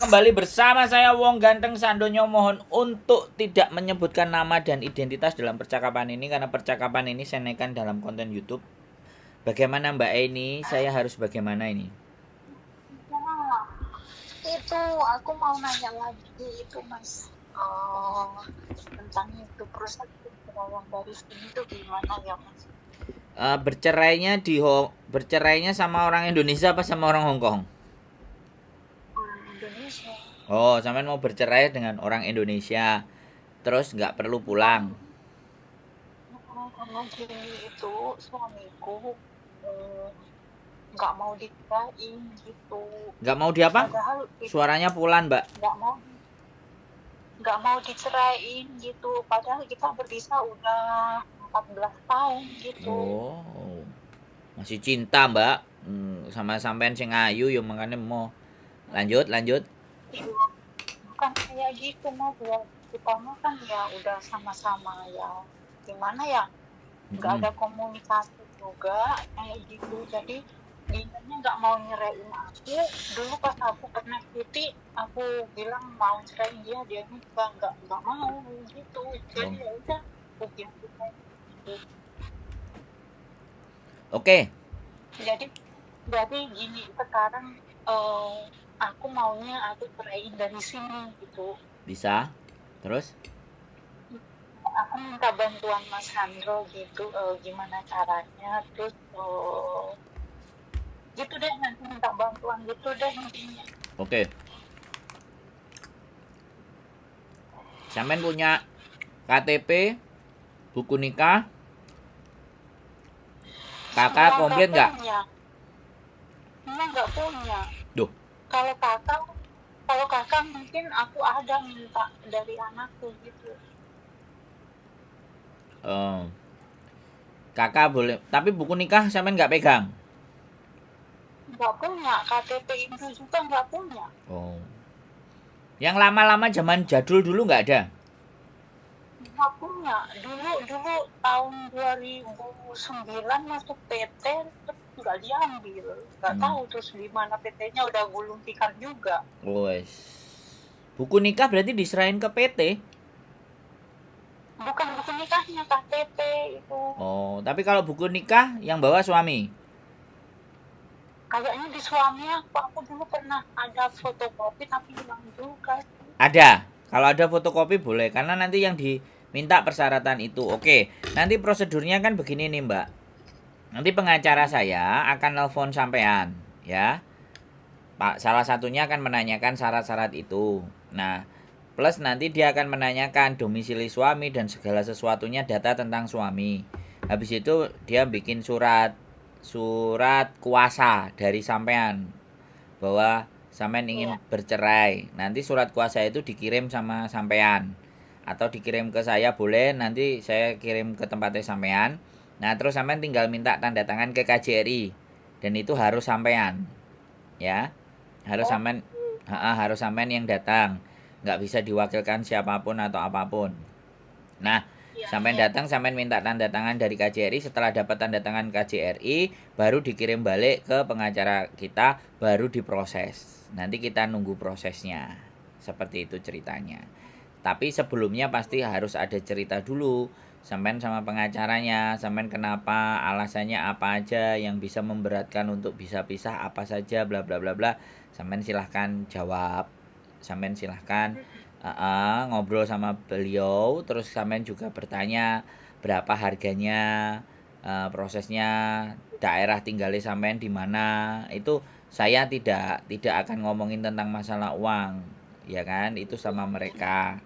Kembali bersama saya Wong Ganteng Sandonyo, mohon untuk tidak menyebutkan nama dan identitas dalam percakapan ini karena percakapan ini saya naikkan dalam konten YouTube. Bagaimana Mbak Eni? Saya harus bagaimana ini? Nah, itu aku mau nanya lagi itu Mas. Tentang itu proses perceraian dari sini tuh gimana ya Mas? Bercerainya sama orang Indonesia apa sama orang Hong Kong? Indonesia. Oh, sampean mau bercerai dengan orang Indonesia, terus nggak perlu pulang. Karena gini itu suamiku eh, nggak mau dikirain gitu. Nggak mau di apa? Padahal itu Suaranya pulan, Mbak. nggak mau diceraiin gitu. Padahal kita berpisah udah 14 tahun gitu. Oh, masih cinta, Mbak. Sama sampean sing ayu yo makanya mau lanjut lanjut. Iya, bukan kayak gitu Mas ya, kita mah kan ya udah sama-sama ya gimana ya, nggak Mm-mm. ada komunikasi juga kayak gitu. Jadi dianya nggak mau nyerahin aku. Dulu pas aku pernah cuti aku bilang mau ceraiin dia juga nggak mau gitu. Jadi Oh. ya udah aku bilang gitu. Oke, jadi jadi gini sekarang, eh, aku maunya aku ceraiin dari sini gitu. bisa. Terus? Aku minta bantuan Mas Handro gitu, gimana caranya, terus gitu deh, nanti minta bantuan gitu deh intinya. Oke. Sampean punya KTP, buku nikah, kakak Enggak komplit nggak? punya, nggak punya. Duh. Kalau kakak, kalau kakak mungkin aku ada minta dari anakku gitu. eh, Kakak boleh, tapi buku nikah sampean nggak pegang. Nggak punya, KTP Indo juga nggak punya. Oh. Yang lama-lama zaman jadul dulu nggak ada. Nggak punya. Dulu dulu tahun 2009 masuk PT, terus nggak diambil. Nggak Hmm. tahu terus di mana PT-nya, udah gulung tikar juga. Wes. Buku nikah berarti diserahin ke PT. Bukan buku nikahnya, KTP itu. Oh, tapi kalau buku nikah yang bawa suami. Kayaknya di suami aku dulu pernah ada fotokopi tapi hilang juga. Ada. Kalau ada fotokopi boleh karena nanti yang diminta persyaratan itu. Oke, nanti prosedurnya kan begini nih, Mbak. Nanti pengacara saya akan nelpon sampean, ya. Pak, salah satunya akan menanyakan syarat-syarat itu. Nah, plus nanti dia akan menanyakan domisili suami dan segala sesuatunya data tentang suami. Habis itu dia bikin surat kuasa dari sampean bahwa sampean ingin Iya. bercerai. Nanti surat kuasa itu dikirim sama sampean atau dikirim ke saya boleh, nanti saya kirim ke tempatnya sampean. Nah, terus sampean tinggal minta tanda tangan ke KJRI dan itu harus sampean, ya. Harus Oh, sampean, harus sampean yang datang. Nggak bisa diwakilkan siapapun atau apapun. Nah, iya, sampai iya. datang sampai minta tanda tangan dari KJRI, setelah dapat tanda tangan KJRI baru dikirim balik ke pengacara kita, baru diproses. Nanti kita nunggu prosesnya. Seperti itu ceritanya. Tapi sebelumnya pasti harus ada cerita dulu. Sampean sama pengacaranya, sampean kenapa, alasannya apa aja yang bisa memberatkan untuk bisa pisah apa saja, bla bla bla bla. Sampean silahkan jawab. Sampean silahkan ngobrol sama beliau, terus sampean juga bertanya berapa harganya, prosesnya, daerah tinggalnya sampean di mana. Itu saya tidak akan ngomongin tentang masalah uang, ya kan? Itu sama mereka.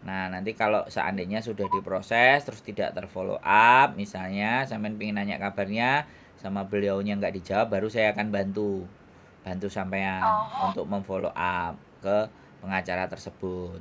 Nah, nanti kalau seandainya sudah diproses terus tidak terfollow up, misalnya sampean pengen nanya kabarnya sama beliaunya nggak dijawab, baru saya akan bantu sampean Oh, untuk memfollow up ke pengacara tersebut.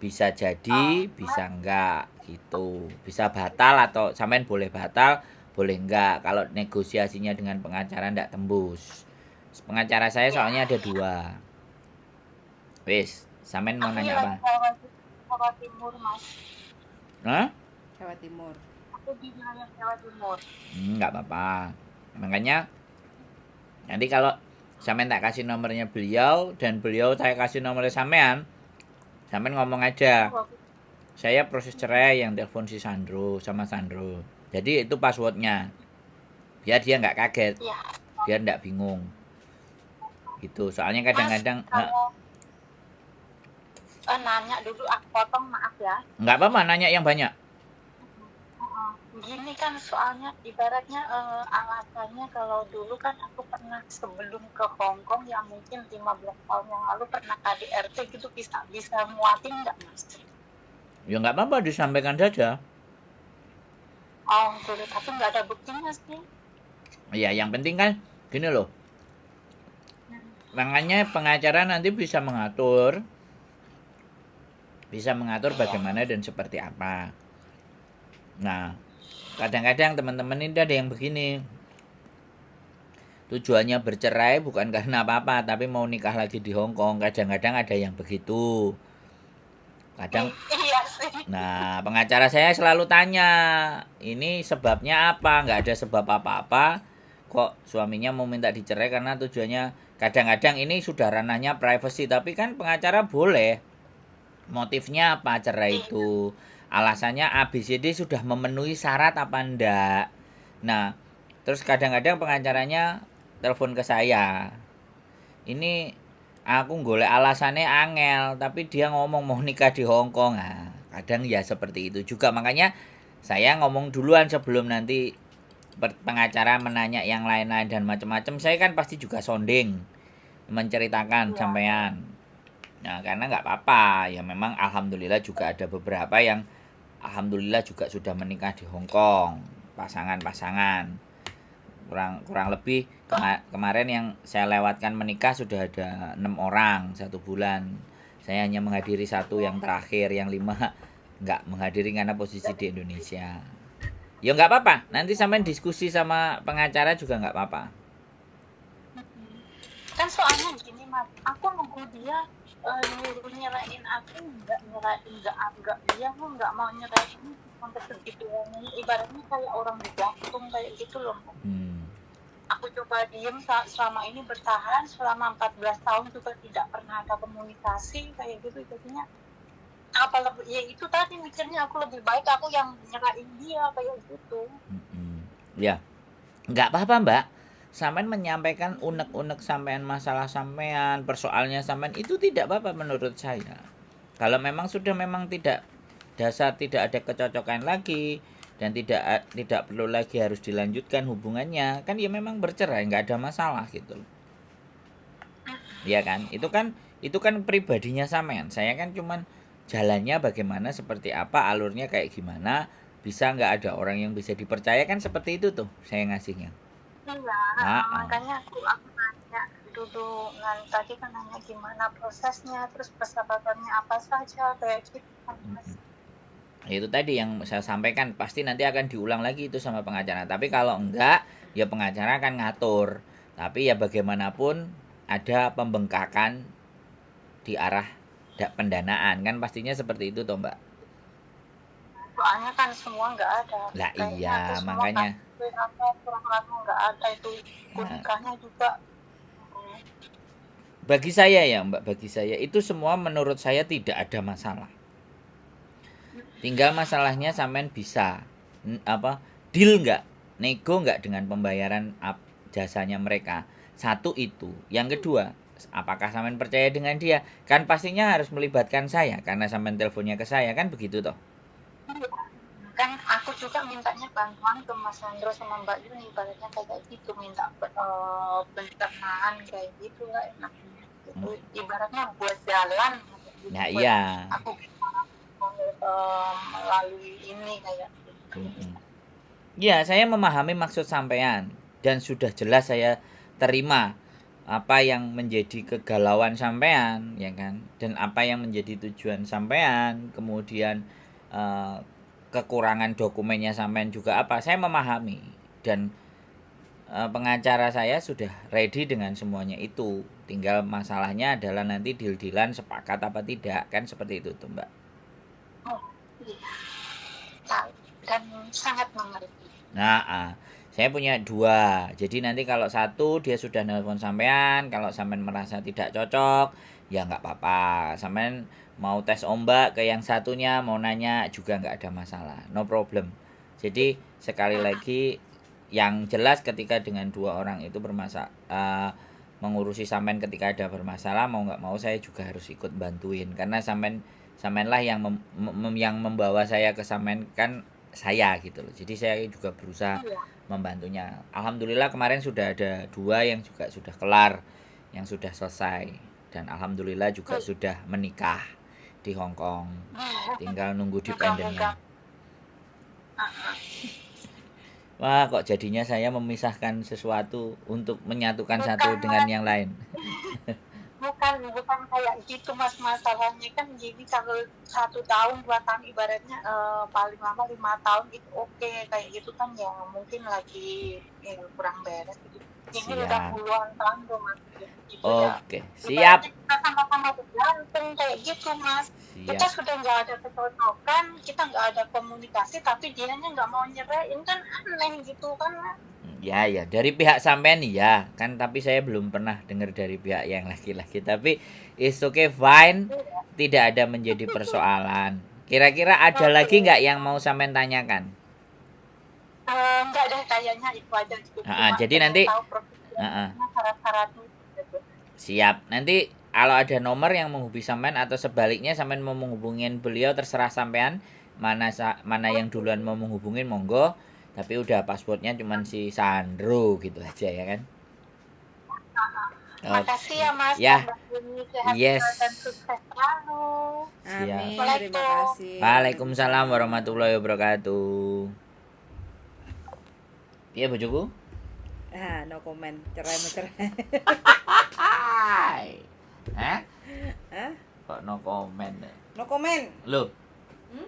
Bisa oh, jadi, Mas, bisa enggak gitu. Bisa batal atau sampean boleh batal, boleh enggak kalau negosiasinya dengan pengacara enggak tembus. Pengacara saya ya. soalnya ada dua. Wis, sampean mau Aku nanya lagi apa? Jawa Timur, Mas. Hah? Jawa Timur. Aku di wilayah Jawa Timur. Enggak apa-apa. Makanya nanti kalau Sampean tak kasih nomornya beliau dan beliau saya kasih nomornya sampean. Sampean ngomong aja. Saya proses cerai yang telepon si Sandro sama Sandro. Jadi itu passwordnya. Biar dia nggak kaget, Ya, biar nggak bingung. Gitu. Soalnya Mas, kadang-kadang kalau nanya dulu, aku potong, maaf ya. nggak apa-apa nanya yang banyak. Gini kan soalnya ibaratnya alasannya kalau dulu kan aku pernah sebelum ke Hong Kong ya mungkin 15 tahun yang lalu pernah KDRT gitu, bisa muatin nggak Mas? Ya nggak apa-apa disampaikan saja. Oh dulu, tapi nggak ada buktinya sih. Ya yang penting kan gini loh. Makanya pengacara nanti bisa mengatur bagaimana dan seperti apa. Nah, kadang-kadang teman-teman ini ada yang begini. Tujuannya bercerai bukan karena apa-apa, tapi mau nikah lagi di Hong Kong. Kadang-kadang ada yang begitu. Kadang Iya sih. Nah, pengacara saya selalu tanya, ini sebabnya apa? Nggak ada sebab apa-apa. Kok suaminya mau minta dicerai karena tujuannya kadang-kadang ini sudah ranahnya privacy, tapi kan pengacara boleh. Motifnya apa cerai itu? Alasannya ABCD sudah memenuhi syarat apa enggak? Nah, terus kadang-kadang pengacaranya telepon ke saya. Ini aku golek alasannya angel, tapi dia ngomong mau nikah di Hong Kong. Nah, kadang ya seperti itu juga. Makanya saya ngomong duluan sebelum nanti pengacara menanya yang lain-lain dan macam-macam. Saya kan pasti juga sounding menceritakan Iya. sampean. Nah, karena nggak apa-apa. Ya memang alhamdulillah juga ada beberapa yang alhamdulillah juga sudah menikah di Hong Kong. Pasangan-pasangan. Kurang lebih kemarin yang saya lewatkan menikah sudah ada 6 orang 1 bulan. Saya hanya menghadiri 1 yang terakhir, yang 5 nggak menghadiri karena posisi di Indonesia. Ya nggak apa-apa, nanti sampai diskusi sama pengacara juga nggak apa-apa. Kan soalnya gini Mas, aku nunggu dia nyuruh nyerahin aku, nggak dia nggak mau nyerahin sampai segitu. Ibaratnya kayak orang digantung kayak gitu loh. Aku coba diem selama ini, bertahan selama 14 tahun juga tidak pernah ada komunikasi kayak gitu. Jadinya apa lebih, ya itu tadi mikirnya aku lebih baik aku yang nyerahin dia kayak gitu. Ya nggak apa-apa Mbak, sampean menyampaikan unek-unek sampean, masalah sampean, persoalnya sampean, itu tidak apa-apa menurut saya. Kalau memang sudah memang tidak ada kecocokan lagi dan tidak perlu lagi harus dilanjutkan hubungannya, kan ya memang bercerai, nggak ada masalah gitu loh. Ya kan? Itu kan pribadinya sampean. Saya kan cuman jalannya bagaimana, seperti apa, alurnya kayak gimana, bisa nggak ada orang yang bisa dipercaya, kan seperti itu tuh saya ngasihnya. Iya, makanya aku nanya dulu, tadi kan nanya gimana prosesnya, terus persyaratannya apa saja kayak gitu. Itu tadi yang saya sampaikan, pasti nanti akan diulang lagi itu sama pengacara. Tapi kalau enggak, ya pengacara akan ngatur. Tapi ya bagaimanapun ada pembengkakan di arah pendanaan, kan pastinya seperti itu toh Mbak. Soalnya kan semua nggak ada. Lah Kayaknya iya, tuh semua makanya. kurang nggak ada itu, nikahnya juga. Bagi saya ya Mbak, bagi saya itu semua menurut saya tidak ada masalah. Tinggal masalahnya sampean bisa deal nggak, nego nggak dengan pembayaran jasanya mereka. Satu itu. Yang kedua, apakah sampean percaya dengan dia? Kan pastinya harus melibatkan saya karena sampean teleponnya ke saya, kan begitu toh. Kan aku juga mintanya bantuan ke Mas Sandro sama Mbak Yuni, ibaratnya kayak gitu, minta pencernaan kayak gitu lah enaknya gitu. Ibaratnya buat jalan gitu. Nah iya. Aku melalui ini kayak gitu. Ya, saya memahami maksud sampean dan sudah jelas saya terima apa yang menjadi kegalauan sampean, ya kan, dan apa yang menjadi tujuan sampean, kemudian kekurangan dokumennya sampean juga apa, saya memahami. Dan pengacara saya sudah ready dengan semuanya itu, tinggal masalahnya adalah nanti deal-dealan sepakat apa tidak, kan seperti itu tuh Mbak. Oh iya, dan sangat mengerti. Nah, Saya punya dua. Jadi nanti kalau satu dia sudah nelpon sampean, kalau sampean merasa tidak cocok, ya nggak apa-apa. Sampean mau tes ombak ke yang satunya, mau nanya juga nggak ada masalah. No problem. Jadi sekali lagi yang jelas ketika dengan dua orang itu mengurusi sampean ketika ada bermasalah, mau nggak mau saya juga harus ikut bantuin karena sampean lah yang yang membawa saya ke sampean kan saya gitu loh. Jadi saya juga berusaha Iya. membantunya. Alhamdulillah kemarin sudah ada dua yang juga sudah kelar, yang sudah selesai dan alhamdulillah juga Baik. sudah menikah di Hong Kong. Tinggal nunggu Moga-moga. dependennya. Wah, kok jadinya saya memisahkan sesuatu untuk menyatukan satu Bukan dengan Mas, yang lain. bukan kayak gitu Mas, masalahnya kan gini, kalau 1 tahun 2 tahun ibaratnya paling lama 5 tahun itu oke, kayak gitu kan ya mungkin lagi kurang beres gitu. Ini udah Siap. puluhan tahun tuh Mas, gitu ya. Oke, siap. Ibaratnya kita sama-sama bergantung kayak gitu Mas. Kita Siap. sudah nggak ada kecocokan, kita nggak ada komunikasi, tapi dianya nggak mau nyerahin, kan aneh gitu kan. Ya, ya, dari pihak sampean ya, kan tapi saya belum pernah dengar dari pihak yang laki-laki. Tapi it's okay fine, tidak ada menjadi persoalan. Kira-kira ada lagi nggak yang mau sampean tanyakan? Nggak ada, kayaknya itu aja cukup, cuma Jadi pengen nanti tahu prosedurnya, syarat-syaratnya gitu. siap. Nanti kalau ada nomor yang menghubungi sampean atau sebaliknya sampean mau menghubungin beliau terserah sampean mana yang duluan mau menghubungin monggo. Tapi udah passwordnya cuman si Sandro gitu aja ya kan. Makasih ya Mas, Ya, Mbak Yuni, sehat yes. dan sukses selalu. Amin, Siap. terima kasih. Waalaikumsalam warahmatullahi wabarakatuh. Iya bojoku? No comment, cerai mencerai. Hai. Hah? Hah? Kok no comment? No comment. Loh.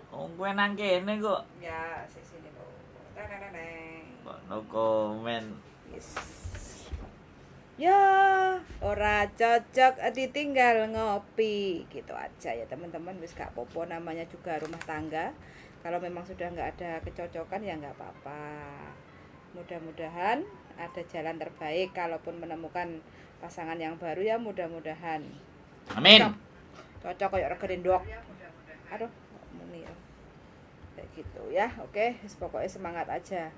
Kowe nang kene kok. Ya, sini kok. Neneng. Kok no comment? Yes. Ya, ora cocok ditinggal ngopi gitu aja ya teman-teman, wis gak popo, namanya juga rumah tangga. Kalau memang sudah nggak ada kecocokan ya nggak apa-apa. Mudah-mudahan ada jalan terbaik, kalaupun menemukan pasangan yang baru ya mudah-mudahan. Amin. Cocok kayak rega ndok. Aduh, muni ya. Kayak gitu ya. Oke, pokoknya semangat aja.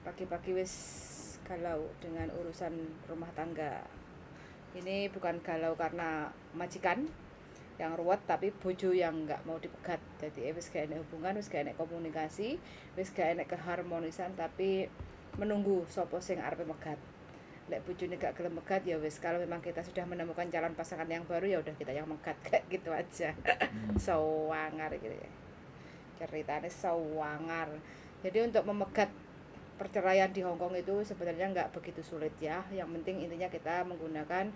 Pagi-pagi wis galau dengan urusan rumah tangga. Ini bukan galau karena majikan yang ruwet, tapi bojo yang nggak mau dipegat. Jadi wis gak enek hubungan, wis gak enek komunikasi, wis gak enek keharmonisan, tapi menunggu sopo sing arepe megat. Lek bojone gak gelem megat ya wis, kalau memang kita sudah menemukan calon pasangan yang baru ya udah kita yang megat, kayak gitu aja. Sawangar gitu ya. Ceritanya sawangar. Jadi untuk memegat perceraian di Hong Kong itu sebenarnya nggak begitu sulit ya. Yang penting intinya kita menggunakan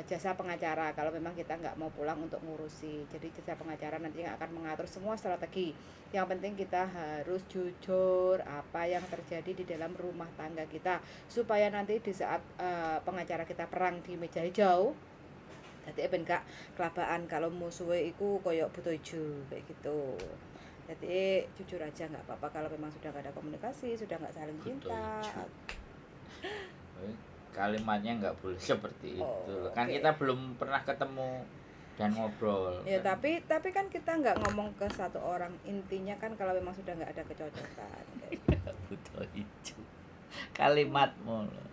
jasa pengacara kalau memang kita nggak mau pulang untuk ngurusi. Jadi jasa pengacara nanti akan mengatur semua strategi. Yang penting kita harus jujur apa yang terjadi di dalam rumah tangga kita, supaya nanti di saat pengacara kita perang di meja hijau, jadi ben gak kelabaan kalau musuhnya iku koyok butuh ijo kayak gitu. Jadi jujur aja, nggak apa-apa kalau memang sudah nggak ada komunikasi, sudah nggak saling cinta. Kalimatnya nggak boleh seperti itu. Kan oke. kita belum pernah ketemu dan ngobrol. Ya kan? tapi kan kita nggak ngomong ke satu orang, intinya kan kalau memang sudah nggak ada kecocokan. Butuh hijau. Kalimatmu loh.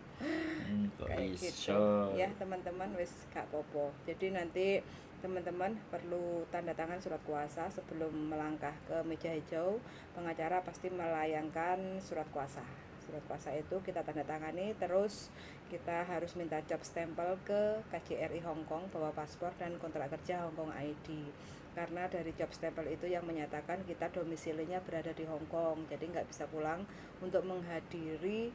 Kok Kayak iso. gitu ya teman-teman, wis gak popo. Jadi nanti teman-teman perlu tanda tangan surat kuasa sebelum melangkah ke meja hijau. Pengacara pasti melayangkan surat kuasa. Surat kuasa itu kita tanda tangani, terus kita harus minta job stempel ke KJRI Hong Kong, bawa paspor dan kontrak kerja Hong Kong ID. Karena dari job stempel itu yang menyatakan kita domisilinya berada di Hong Kong, jadi nggak bisa pulang untuk menghadiri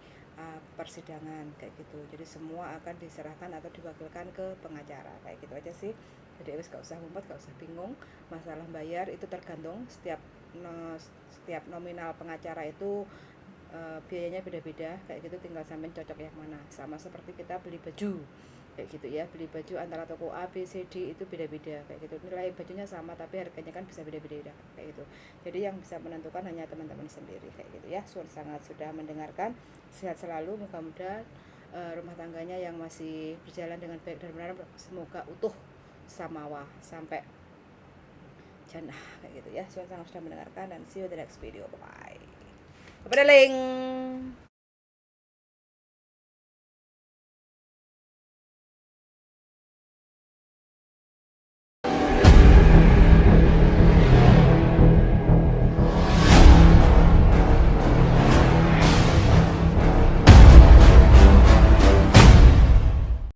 persidangan kayak gitu. Jadi semua akan diserahkan atau diwakilkan ke pengacara kayak gitu aja sih. Jadi wis gak usah ngumpet, gak usah bingung. Masalah bayar itu tergantung setiap nominal pengacara itu biayanya beda-beda kayak gitu, tinggal sampean cocok yang mana. Sama seperti kita beli baju, kayak gitu ya. Beli baju antara toko A, B, C, D itu beda-beda kayak gitu, nilai bajunya sama tapi harganya kan bisa beda-beda kayak gitu. Jadi yang bisa menentukan hanya teman-teman sendiri kayak gitu ya. Sangat sudah mendengarkan, sehat selalu, mudah-mudahan rumah tangganya yang masih berjalan dengan baik dan benar semoga utuh samawa sampai jannah kayak gitu ya. Sangat sudah mendengarkan dan see you the next video, bye bye. Bye, darling.